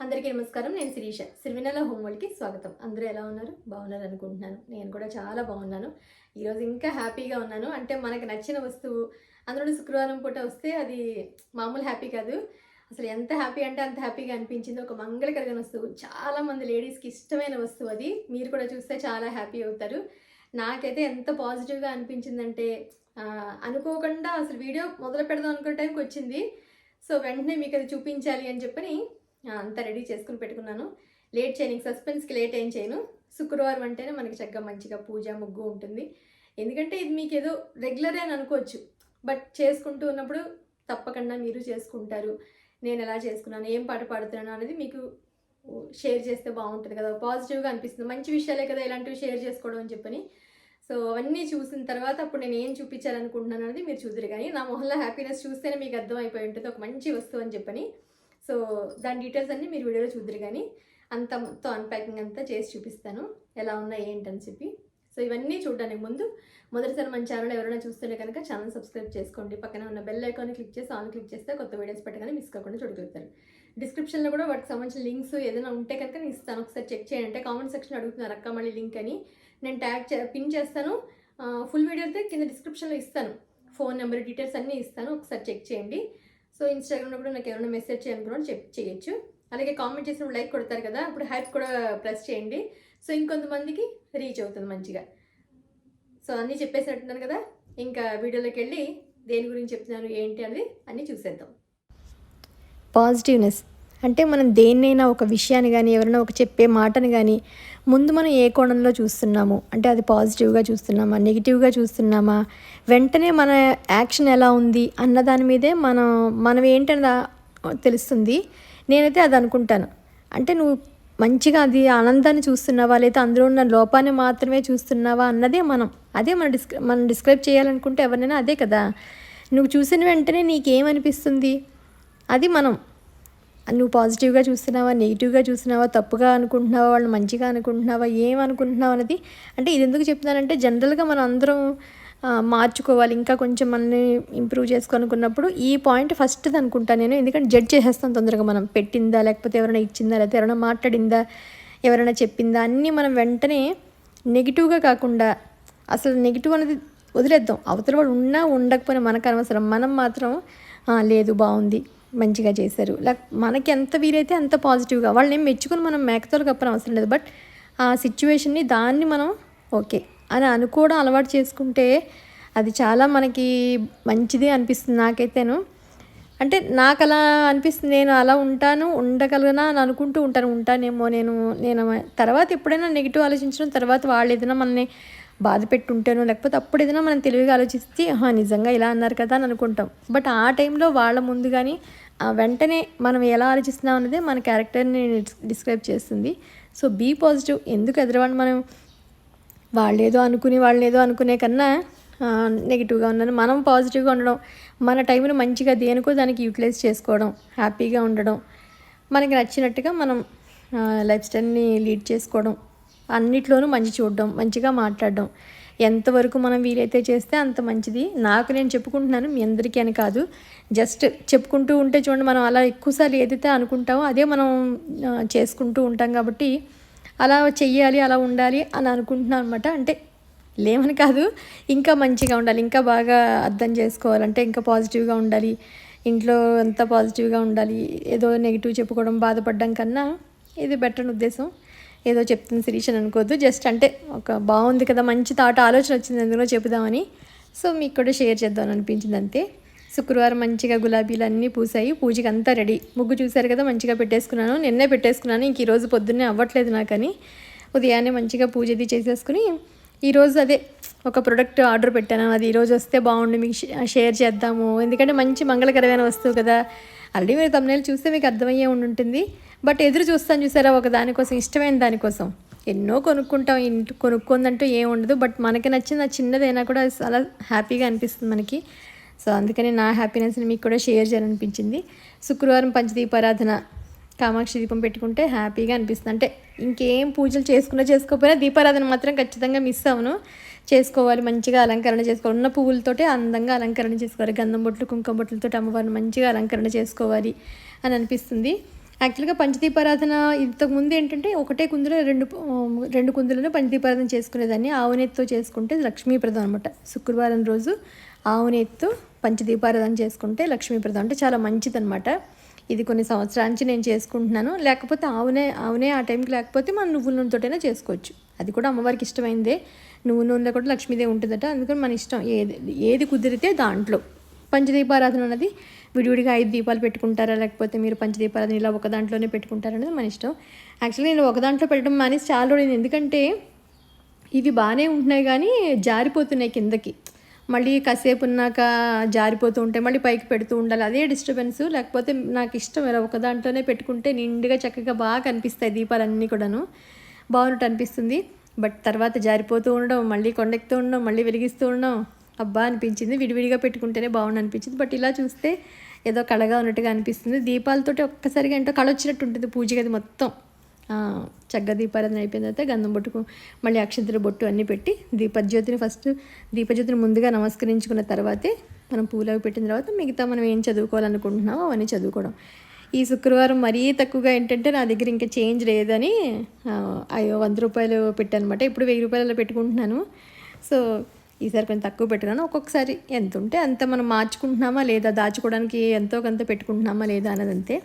అందరికీ నమస్కారం. నేను శిరీష. సిరివెన్నెల హోమ్ వరల్డ్‌కి స్వాగతం. అందరూ ఎలా ఉన్నారు? బాగున్నారు అనుకుంటున్నాను. నేను కూడా చాలా బాగున్నాను. ఈరోజు ఇంకా హ్యాపీగా ఉన్నాను. అంటే మనకు నచ్చిన వస్తువు అందులోను శుక్రవారం పూట వస్తే అది మామూలు హ్యాపీ కాదు. అసలు ఎంత హ్యాపీ అంటే అంత హ్యాపీగా అనిపించింది. ఒక మంగళకరమైన వస్తువు. చాలామంది లేడీస్‌కి ఇష్టమైన వస్తువు అది. మీరు కూడా చూస్తే చాలా హ్యాపీ అవుతారు. నాకైతే ఎంత పాజిటివ్‌గా అనిపించిందంటే అనుకోకుండా అసలు వీడియో మొదలు పెడదాం అనుకునే టైంకి వచ్చింది. సో వెంటనే మీకు అది చూపించాలి అని చెప్పని అంతా రెడీ చేసుకుని పెట్టుకున్నాను. లేట్ చేయను, సస్పెన్స్కి లేట్ ఏం చేయను. శుక్రవారం అంటేనే మనకి చక్కగా మంచిగా పూజ ముగ్గు ఉంటుంది. ఎందుకంటే ఇది మీకు ఏదో రెగ్యులరే అని అనుకోవచ్చు, బట్ చేసుకుంటూ ఉన్నప్పుడు తప్పకుండా మీరు చేసుకుంటారు. నేను ఎలా చేసుకున్నాను, ఏం పాట పాడుతున్నాను అనేది మీకు షేర్ చేస్తే బాగుంటుంది కదా, పాజిటివ్గా అనిపిస్తుంది. మంచి విషయాలే కదా ఇలాంటివి షేర్ చేసుకోవడం అని చెప్పని. సో అవన్నీ చూసిన తర్వాత అప్పుడు నేను ఏం చూపించాలనుకుంటున్నాను అనేది మీరు చూద్దరు. కానీ నా మొహంలో హ్యాపీనెస్ చూస్తేనే మీకు అర్థమైపోయి ఉంటుంది ఒక మంచి వస్తువు అని చెప్పని. సో దాని డీటెయిల్స్ అన్నీ మీరు వీడియోలో చూద్దరు. కానీ అంతా మొత్తం అన్ప్యాకింగ్ అంతా చేసి చూపిస్తాను ఎలా ఉన్నాయి ఏంటని చెప్పి. సో ఇవన్నీ చూడడానికి ముందు మొదటిసారి మన ఛానల్ ఎవరైనా చూస్తుంటే కనుక ఛానల్ సబ్స్క్రైబ్ చేసుకోండి. పక్కన ఉన్న బెల్ ఐకాన్ని క్లిక్ చేసి ఆన్ క్లిక్ చేస్తే కొత్త వీడియోస్ పెట్టగానే మిస్ కాకుండా చూడగలుగుతారు. డిస్క్రిప్షన్లో కూడా వాటికి సంబంధించిన లింక్స్ ఏదైనా ఉంటే కనుక నేను ఇస్తాను, ఒకసారి చెక్ చేయండి. అంటే కామెంట్ సెక్షన్ అడుగుతున్నారు అక్క మళ్ళీ లింక్ అని, నేను పిన్ చేస్తాను. ఫుల్ వీడియో అయితే కింద డిస్క్రిప్షన్లో ఇస్తాను, ఫోన్ నెంబర్ డీటెయిల్స్ అన్నీ ఇస్తాను, ఒకసారి చెక్ చేయండి. సో ఇన్స్టాగ్రామ్లో కూడా నాకు ఎవరైనా మెసేజ్ చేయాలనుకున్నా చేయొచ్చు. అలాగే కామెంట్ చేసినప్పుడు లైక్ కొడతారు కదా, అప్పుడు హైప్ కూడా ప్రెస్ చేయండి. సో ఇంకొంతమందికి రీచ్ అవుతుంది మంచిగా. సో అన్నీ చెప్పేసినట్టున్నాను కదా, ఇంకా వీడియోలోకి వెళ్ళి దేని గురించి చెప్తున్నాను ఏంటి అనేది అన్నీ చూసేద్దాం. పాజిటివ్నెస్ అంటే మనం దేన్నైనా ఒక విషయాన్ని కానీ ఎవరైనా ఒక చెప్పే మాటను కానీ ముందు మనం ఏ కోణంలో చూస్తున్నాము, అంటే అది పాజిటివ్గా చూస్తున్నామా నెగిటివ్గా చూస్తున్నామా, వెంటనే మన యాక్షన్ ఎలా ఉంది అన్న దాని మీదే మనం ఏంటని తెలుస్తుంది. నేనైతే అది అనుకుంటాను. అంటే నువ్వు మంచిగా అది ఆనందాన్ని చూస్తున్నావా లేదా అందులో ఉన్న లోపాన్ని మాత్రమే చూస్తున్నావా అన్నదే మనం డిస్క్రైబ్ చేయాలనుకుంటే ఎవరినైనా అదే కదా. నువ్వు చూసిన వెంటనే నీకేమనిపిస్తుంది అది నువ్వు పాజిటివ్గా చూస్తున్నావా నెగిటివ్గా చూస్తున్నావా, తప్పుగా అనుకుంటున్నావా వాళ్ళు మంచిగా అనుకుంటున్నావా, ఏమనుకుంటున్నావు అనేది. అంటే ఇది ఎందుకు చెప్తున్నానంటే జనరల్గా మనం అందరం మార్చుకోవాలి, ఇంకా కొంచెం మనల్ని ఇంప్రూవ్ చేసుకోనుకున్నప్పుడు ఈ పాయింట్ ఫస్ట్ది అనుకుంటాను నేను. ఎందుకంటే జడ్జ్ చేసేస్తాం తొందరగా, మనం పెట్టిందా లేకపోతే ఎవరైనా ఇచ్చిందా లేకపోతే ఎవరైనా మాట్లాడిందా ఎవరైనా చెప్పిందా అన్నీ మనం వెంటనే నెగిటివ్గా కాకుండా అసలు నెగిటివ్ అనేది వదిలేద్దాం. అవతల వాడు ఉన్నా ఉండకపోయినా మనకు అనవసరం. మనం మాత్రం లేదు బాగుంది మంచిగా చేశారు, మనకి ఎంత వీలైతే అంత పాజిటివ్గా వాళ్ళని ఏం మెచ్చుకొని మనం మేకతోలు కప్పని అవసరం లేదు. బట్ ఆ సిచ్యువేషన్ని దాన్ని మనం ఓకే అని అనుకోవడం అలవాటు చేసుకుంటే అది చాలా మనకి మంచిది అనిపిస్తుంది నాకైతేను. అంటే నాకు అలా అనిపిస్తుంది, నేను అలా ఉండగలనా అని అనుకుంటూ ఉంటానేమో నేను తర్వాత ఎప్పుడైనా నెగిటివ్ ఆలోచించడం, తర్వాత వాళ్ళు ఏదైనా మనల్ని బాధ పెట్టుంటానో లేకపోతే అప్పుడు ఏదైనా మనం తెలివిగా ఆలోచిస్తే నిజంగా ఇలా అన్నారు కదా అని అనుకుంటాం. బట్ ఆ టైంలో వాళ్ళ ముందు కానీ వెంటనే మనం ఎలా ఆలోచిస్తున్నాం అన్నదే మన క్యారెక్టర్ని డిస్క్రైబ్ చేస్తుంది. So be positive. ఎందుకు ఎదురవాడిని మనం వాళ్ళేదో అనుకునే కన్నా నెగిటివ్గా ఉన్నాను మనం పాజిటివ్గా ఉండడం, మన టైంని మంచిగా దేనికో దానికి యూటిలైజ్ చేసుకోవడం, హ్యాపీగా ఉండడం, మనకి నచ్చినట్టుగా మనం లైఫ్ స్టైల్ని లీడ్ చేసుకోవడం, అన్నిట్లోనూ మంచి చూడడం, మంచిగా మాట్లాడడం, ఎంతవరకు మనం వీలైతే చేస్తే అంత మంచిది. నాకు నేను చెప్పుకుంటున్నాను, మీ అందరికీ అని కాదు. జస్ట్ చెప్పుకుంటూ ఉంటే చూడండి, మనం అలా ఎక్కువసార్లు ఏదైతే అనుకుంటామో అదే మనం చేసుకుంటూ ఉంటాం. కాబట్టి అలా చెయ్యాలి అలా ఉండాలి అని అనుకుంటున్నాను అనమాట. అంటే లేమని కాదు, ఇంకా మంచిగా ఉండాలి, ఇంకా బాగా అర్థం చేసుకోవాలంటే ఇంకా పాజిటివ్గా ఉండాలి, ఇంట్లో ఎంత పాజిటివ్గా ఉండాలి. ఏదో నెగిటివ్ చెప్పుకోవడం బాధపడడం కన్నా ఇది బెటర్ ఉద్దేశం. ఏదో చెప్తుంది శిరీష్ అని అనుకోవద్దు, జస్ట్ అంటే ఒక బాగుంది కదా మంచి ఆలోచన వచ్చింది ఎందులో చెబుదామని. సో మీకు కూడా షేర్ చేద్దామని అనిపించింది అంతే. శుక్రవారం మంచిగా గులాబీలు అన్నీ పూసాయి, పూజకి అంతా రెడీ. ముగ్గు చూశారు కదా మంచిగా పెట్టేసుకున్నాను, నిన్నే పెట్టేసుకున్నాను. ఇంక ఈరోజు పొద్దున్నే అవ్వట్లేదు నాకని ఉదయాన్నే మంచిగా పూజ అది చేసేసుకుని ఈరోజు అదే ఒక ప్రోడక్ట్ ఆర్డర్ పెట్టాను. అది ఈరోజు వస్తే బాగుండు మీకు షేర్ చేద్దాము, ఎందుకంటే మంచి మంగళకరమైన వస్తువు కదా. ఆల్రెడీ మీరు తమ్ముళ్ళు చూస్తే మీకు అర్థమయ్యే ఉంటుంది. బట్ ఎదురు చూసారా ఒక దానికోసం, ఇష్టమైన దానికోసం. ఎన్నో కొనుక్కుందంటూ ఏం ఉండదు, బట్ మనకి నచ్చిన చిన్నదైనా కూడా చాలా హ్యాపీగా అనిపిస్తుంది మనకి. సో అందుకని నా హ్యాపీనెస్ని మీకు కూడా షేర్ చేయాలనిపించింది. శుక్రవారం పంచదీపారాధన, కామాక్షి దీపం పెట్టుకుంటే హ్యాపీగా అనిపిస్తుంది. అంటే ఇంకేం పూజలు చేసుకోకపోయినా దీపారాధన మాత్రం ఖచ్చితంగా మిస్ అవును, చేసుకోవాలి. మంచిగా అలంకరణ చేసుకోవాలి, ఉన్న పువ్వులతోటే అందంగా అలంకరణ చేసుకోవాలి, గంధం బొట్లు కుంకుమ బొట్లతో అమ్మవారిని మంచిగా అలంకరణ చేసుకోవాలి అని అనిపిస్తుంది. యాక్చువల్గా పంచదీపారాధన ఇంతకుముందు ఏంటంటే ఒకటే కుందులో రెండు కుందులను పంచదీపారాధన చేసుకునేదాన్ని. ఆవునేతితో చేసుకుంటే లక్ష్మీప్రదం అనమాట. శుక్రవారం రోజు ఆవునేతితో పంచదీపారాధన చేసుకుంటే లక్ష్మీప్రదం అంటే చాలా మంచిదన్నమాట. ఇది కొన్ని సంవత్సరాల నుంచి నేను చేసుకుంటున్నాను. లేకపోతే ఆవునే ఆ టైంకి లేకపోతే మనం నువ్వుల నూనెతోటైనా చేసుకోవచ్చు. అది కూడా అమ్మవారికి ఇష్టమైందే. నువ్వు నూనెలో కూడా లక్ష్మీదేవి ఉంటుందట. అందుకని మన ఇష్టం ఏది కుదిరితే దాంట్లో. పంచదీపారాధన అన్నది విడివిడిగా 5 దీపాలు పెట్టుకుంటారా, లేకపోతే మీరు పంచదీపారాధన ఇలా ఒక దాంట్లోనే పెట్టుకుంటారా అనేది మన ఇష్టం. యాక్చువల్లీ నేను ఒక దాంట్లో పెట్టడం మానేసి చాలా రోజులు, ఎందుకంటే ఇవి బాగానే ఉంటున్నాయి కానీ జారిపోతున్నాయి కిందకి. మళ్ళీ కాసేపు ఉన్నాక జారిపోతూ ఉంటాయి, మళ్ళీ పైకి పెడుతూ ఉండాలి, అదే డిస్టర్బెన్స్. లేకపోతే నాకు ఇష్టం ఇలా ఒక దాంట్లోనే పెట్టుకుంటే నిండుగా చక్కగా బాగా కనిపిస్తాయి దీపాలన్నీ కూడాను, బాగున్నట్టు అనిపిస్తుంది. బట్ తర్వాత జారిపోతూ ఉండడం, మళ్ళీ కొండెక్కుతూ ఉండడం, మళ్ళీ వెలిగిస్తూ ఉండడం అబ్బా అనిపించింది. విడివిడిగా పెట్టుకుంటేనే బాగుంది అనిపించింది. బట్ ఇలా చూస్తే ఏదో కళగా ఉన్నట్టుగా అనిపిస్తుంది. దీపాలతోటి ఒక్కసారిగా ఏంటో కళ వచ్చినట్టు ఉంటుంది పూజ గది మొత్తం. చక్కగా దీపారాధన అయిపోయిన తర్వాత గంధం బొట్టుకు మళ్ళీ అక్షంతల బొట్టు అన్నీ పెట్టి దీపజ్యోతిని ముందుగా నమస్కరించుకున్న తర్వాతే మనం పూలు అవి పెట్టిన తర్వాత మిగతా మనం ఏం చదువుకోవాలనుకుంటున్నామో అవన్నీ చదువుకోవడం. ఈ శుక్రవారం మరీ తక్కువగా ఏంటంటే నా దగ్గర ఇంకా చేంజ్ లేదని 100 రూపాయలు పెట్టానమాట. ఇప్పుడు 1000 రూపాయలలో పెట్టుకుంటున్నాను. సో ఈసారి కొంచెం తక్కువ పెట్టుకున్నాను. ఒక్కొక్కసారి ఎంత ఉంటే అంత మనం మార్చుకుంటున్నామా లేదా, దాచుకోవడానికి ఎంతో కొంత పెట్టుకుంటున్నామా లేదా అన్నదంతే.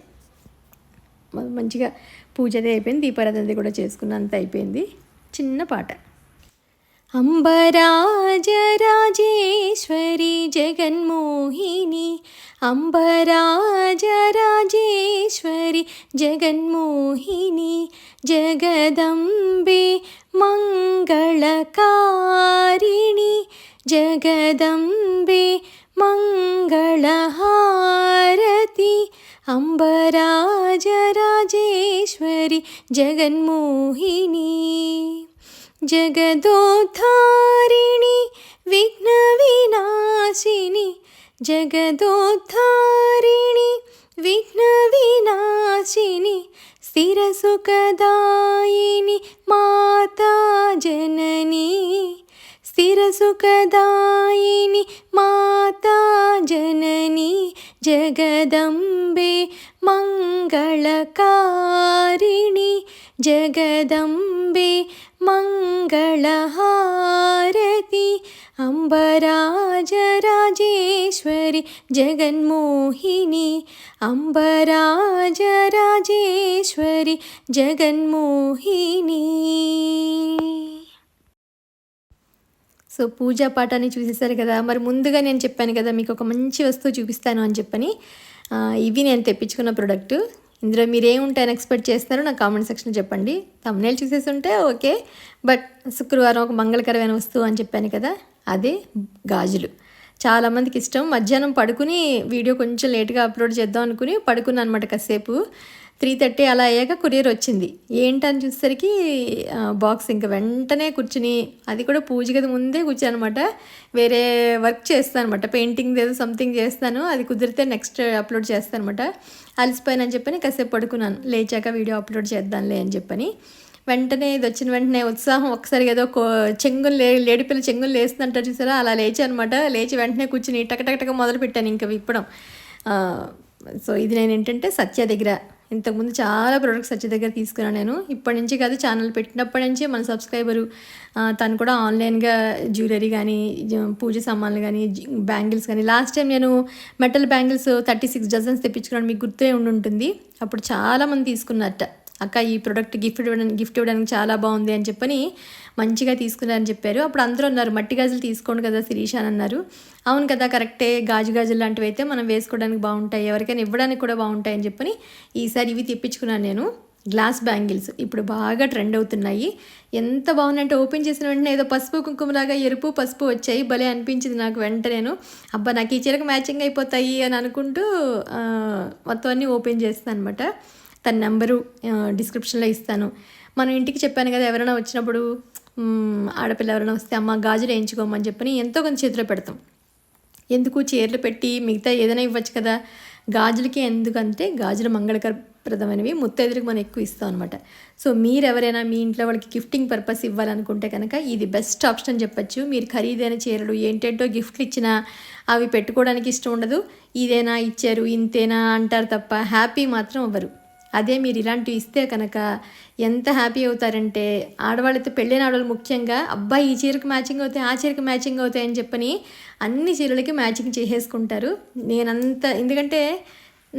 మంచిగా పూజదే అయిపోయింది, దీపారాధనది కూడా చేసుకున్న అంత అయిపోయింది. చిన్న పాట. అంబరాజరాజేశ్వరి జగన్మోహిని, అంబరాజరాజేశ్వరి జగన్మోహిని, జగదంబే మంగళకారిణి, జగదంబే మంగళహారతి, అంబరాజరాజేశ్వరి జగన్మోహిని, జగదోద్ధారిణి విఘ్నవినాశిని, జగదోద్ధారిణి విఘ్నవినాశిని, స్థిరసుఖదాయిని మాతా జనని, స్థిరసుఖదాయిని మాతా జనని, జగదంబే మంగళకారిణి, జగదంబే మంగళహారతి, అంబరాజరాజేశ్వరి జగన్మోహిని, అంబరాజరాజేశ్వరి జగన్మోహిని. సో పూజా పాఠాన్ని చూసేసారు కదా. మరి ముందుగా నేను చెప్పాను కదా మీకు ఒక మంచి వస్తువు చూపిస్తాను అని చెప్పని. ఇవి నేను తెప్పించుకున్న ప్రోడక్ట్. ఇందులో మీరు ఏముంటాయని ఎక్స్పెక్ట్ చేస్తున్నారో నాకు కామెంట్ సెక్షన్లో చెప్పండి. థంబ్నెయిల్ చూసేసి ఉంటే ఓకే, బట్ శుక్రవారం ఒక మంగళకరమైన వస్తువు అని చెప్పాను కదా, అదే గాజులు. చాలామందికి ఇష్టం. మధ్యాహ్నం పడుకుని వీడియో కొంచెం లేట్గా అప్లోడ్ చేద్దాం అనుకుని పడుకున్నాను అనమాట. కాసేపు 3:30 అలా అయ్యాక కొరియర్ వచ్చింది. ఏంటని చూసేసరికి బాక్స్. ఇంకా వెంటనే కూర్చుని, అది కూడా పూజ గది ముందే కూర్చాను అనమాట. వేరే వర్క్ చేస్తాను అనమాట, పెయింటింగ్ ఏదో సంథింగ్ చేస్తాను. అది కుదిరితే నెక్స్ట్ అప్లోడ్ చేస్తాను అనమాట. అలసిపోయానని చెప్పని కాసేపు పడుకున్నాను. లేచాక వీడియో అప్లోడ్ చేద్దాంలే అని చెప్పని వెంటనే ఇది వచ్చిన వెంటనే ఉత్సాహం ఒకసారి ఏదో లేడిపిల్ల చెంగులు లేస్తుందంటారు చూసారా, అలా లేచి అనమాట. లేచి వెంటనే కూర్చుని టకటకటక మొదలు పెట్టాను ఇంకా విప్పడం. సో ఇది నేను ఏంటంటే సత్య దగ్గర ఇంతకుముందు చాలా ప్రోడక్ట్స్ సత్య దగ్గర తీసుకున్నాను నేను. ఇప్పటి నుంచి కాదు, ఛానల్ పెట్టినప్పటి నుంచి మన సబ్స్క్రైబరు తను కూడా ఆన్లైన్గా జ్యువెలరీ కానీ, పూజ సామాన్లు కానీ, బ్యాంగిల్స్ కానీ. లాస్ట్ టైం నేను మెటల్ బ్యాంగిల్స్ 36 డజన్స్ తెప్పించుకున్నాను, మీకు గుర్తే ఉంటుంది. అప్పుడు చాలామంది తీసుకున్నట్ట, అక్క ఈ ప్రోడక్ట్ గిఫ్ట్ ఇవ్వడానికి చాలా బాగుంది అని చెప్పని మంచిగా తీసుకున్నారని చెప్పారు. అప్పుడు అందరూ అన్నారు మట్టి గాజులు తీసుకోండి కదా శిరీష అని అన్నారు. అవును కదా, కరెక్టే. గాజులు లాంటివి అయితే మనం వేసుకోవడానికి బాగుంటాయి, ఎవరికైనా ఇవ్వడానికి కూడా బాగుంటాయి అని చెప్పని ఈసారి ఇవి తెప్పించుకున్నాను నేను. గ్లాస్ బ్యాంగిల్స్ ఇప్పుడు బాగా ట్రెండ్ అవుతున్నాయి. ఎంత బాగున్నాయంటే ఓపెన్ చేసిన వెంటనే ఏదో పసుపు కుంకుమలాగా ఎరుపు పసుపు వచ్చాయి. భలే అనిపించింది నాకు. వెంటనేను అబ్బా నాకు ఈ చీరకు మ్యాచింగ్ అయిపోతాయి అని అనుకుంటూ మొత్తం అన్నీ ఓపెన్ చేస్తాను అనమాట. తన నెంబరు డిస్క్రిప్షన్లో ఇస్తాను. మనం ఇంటికి చెప్పాను కదా, ఎవరైనా వచ్చినప్పుడు ఆడపిల్ల ఎవరైనా వస్తే అమ్మ గాజులు వేయించుకోమని చెప్పని ఎంతో కొంత చేతిలో పెడతాం. ఎందుకు చీరలు పెట్టి మిగతా ఏదైనా ఇవ్వచ్చు కదా, గాజులకి ఎందుకంటే గాజులు మంగళకరప్రదమైనవి, ముత్తైదులకు మనం ఎక్కువ ఇస్తాం అనమాట. సో మీరు ఎవరైనా మీ ఇంట్లో వాళ్ళకి గిఫ్టింగ్ పర్పస్ ఇవ్వాలనుకుంటే కనుక ఇది బెస్ట్ ఆప్షన్ అని చెప్పచ్చు. మీరు ఖరీదైన చీరలు ఏంటంటో గిఫ్ట్లు ఇచ్చినా అవి పెట్టుకోవడానికి ఇష్టం ఉండదు. ఇదేనా ఇచ్చారు ఇంతేనా అంటారు తప్ప హ్యాపీ మాత్రం అవ్వరు. అదే మీరు ఇలాంటివి ఇస్తే కనుక ఎంత హ్యాపీ అవుతారంటే, ఆడవాళ్ళైతే పెళ్ళైన ఆడవాళ్ళు ముఖ్యంగా అబ్బాయి ఈ చీరకి మ్యాచింగ్ అవుతాయి, ఆ చీరకి మ్యాచింగ్ అవుతాయి అని చెప్పని అన్ని చీరలకి మ్యాచింగ్ చేసేసుకుంటారు. నేనంత ఎందుకంటే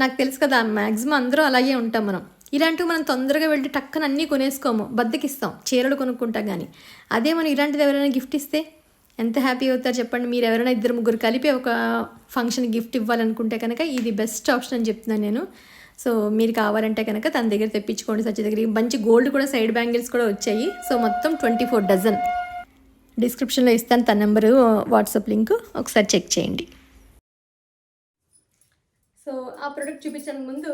నాకు తెలుసు కదా, మ్యాక్సిమం అందరూ అలాగే ఉంటాం మనం. ఇలాంటివి మనం తొందరగా వెళ్ళి టక్కన అన్నీ కొనేసుకోము, బద్దకిస్తాం, చీరలు కొనుక్కుంటాం కానీ. అదే మనం ఇలాంటిది ఎవరైనా గిఫ్ట్ ఇస్తే ఎంత హ్యాపీ అవుతారు చెప్పండి. మీరు ఎవరైనా ఇద్దరు ముగ్గురు కలిపి ఒక ఫంక్షన్ గిఫ్ట్ ఇవ్వాలనుకుంటే కనుక ఇది బెస్ట్ ఆప్షన్ అని చెప్తున్నాను నేను. సో మీరు కావాలంటే కనుక తన దగ్గర తెప్పించుకోండి. సచ్చి దగ్గర మంచి గోల్డ్ కూడా, సైడ్ బ్యాంగిల్స్ కూడా వచ్చాయి. సో మొత్తం 24 డజన్. డిస్క్రిప్షన్లో ఇస్తాను తన నెంబరు, వాట్సాప్ లింక్, ఒకసారి చెక్ చేయండి. సో ఆ ప్రోడక్ట్ చూపించడానికి ముందు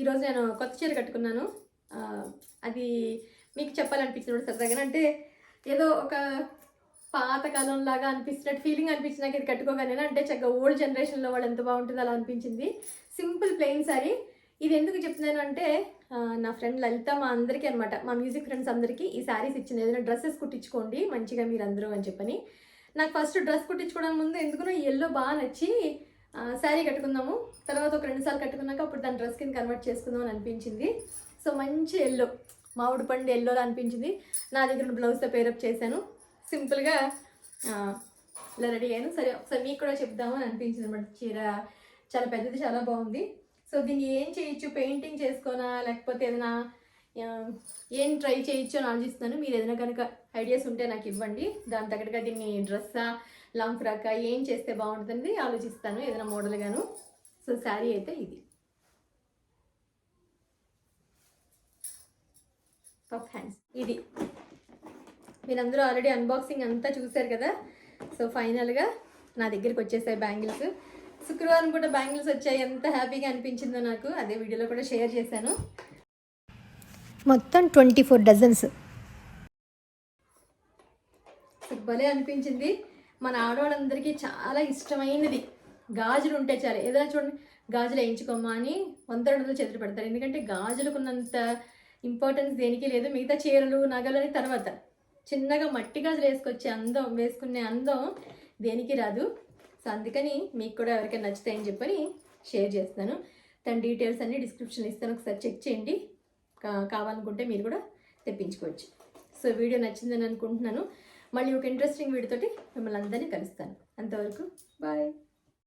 ఈరోజు నేను కొత్త చీర కట్టుకున్నాను. అది మీకు చెప్పాలనిపించినప్పుడు సరదాగా, అంటే ఏదో ఒక పాతకాలం లాగా అనిపించినట్టు ఫీలింగ్ అనిపించి నాకు ఇది కట్టుకోగానే, అంటే చక్కగా ఓల్డ్ జనరేషన్లో వాళ్ళు ఎంత బాగుంటుందో అలా అనిపించింది. Simple plain sorry. ఇది ఎందుకు చెప్తున్నాను అంటే, నా ఫ్రెండ్ లలిత మా అందరికీ అనమాట, మా మ్యూజిక్ ఫ్రెండ్స్ అందరికీ ఈ శారీస్ ఇచ్చింది. ఏదైనా డ్రెస్సెస్ కుట్టించుకోండి మంచిగా మీరు అందరూ అని చెప్పని. నాకు ఫస్ట్ డ్రెస్ కుట్టించుకోవడానికి ముందు ఎందుకునో ఈ ఎల్లో బాగా నచ్చి శారీ కట్టుకుందాము, తర్వాత ఒక 2 సార్లు కట్టుకున్నాక అప్పుడు దాని డ్రెస్ కింద కన్వర్ట్ చేసుకుందాం అని అనిపించింది. సో మంచి ఎల్లో, మామిడి పండు ఎల్లోలా అనిపించింది. నా దగ్గర బ్లౌజ్తో పేరప్ చేశాను. సింపుల్గా ఇలా రెడీ అయ్యాను. సరే ఒకసారి మీకు కూడా చెప్దాము అని అనిపించింది అనమాట. చీర చాలా పెద్దది, చాలా బాగుంది. సో దీన్ని ఏం చేయొచ్చు, పెయింటింగ్ చేసుకోనా లేకపోతే ఏదైనా ఏం ట్రై చేయొచ్చు అని ఆలోచిస్తున్నాను. మీరు ఏదైనా కనుక ఐడియాస్ ఉంటే నాకు ఇవ్వండి. దాని తగ్గట్టుగా దీన్ని డ్రెస్సా, లాంగ్ ఫ్రాక్ ఏం చేస్తే బాగుంటుంది ఆలోచిస్తాను, ఏదైనా మోడల్గాను. సో శారీ అయితే ఇది పఫ్ హ్యాండ్స్. ఇది మీరందరూ ఆల్రెడీ అన్బాక్సింగ్ అంతా చూశారు కదా. సో ఫైనల్గా నా దగ్గరికి వచ్చేసాయి బ్యాంగిల్స్. శుక్రవారం కూడా బ్యాంగిల్స్ వచ్చాయి. ఎంత హ్యాపీగా అనిపించిందో నాకు, అదే వీడియోలో కూడా షేర్ చేశాను. మొత్తం 24 డజన్స్. భలే అనిపించింది. మన ఆడవాళ్ళందరికీ చాలా ఇష్టమైనది. గాజులు ఉంటే చాలు, ఏదైనా చూడండి గాజులు వేయించుకోమ్మా అని 100 చేతులు పెడతారు. ఎందుకంటే గాజులకు ఉన్నంత ఇంపార్టెన్స్ దేనికి లేదు. మిగతా చీరలు, నగలని తర్వాత చిన్నగా మట్టి గాజులు వేసుకునే అందం దేనికి రాదు. సో అందుకని మీకు కూడా ఎవరికైనా నచ్చుతాయని చెప్పని షేర్ చేస్తున్నాను. తన డీటెయిల్స్ అన్నీ డిస్క్రిప్షన్లో ఇస్తాను, ఒకసారి చెక్ చేయండి. కావాలనుకుంటే మీరు కూడా తెప్పించుకోవచ్చు. సో వీడియో నచ్చిందని అనుకుంటున్నాను. మళ్ళీ ఒక ఇంట్రెస్టింగ్ వీడియోతోటి మిమ్మల్ని అందరినీ కలుస్తాను. అంతవరకు బాయ్.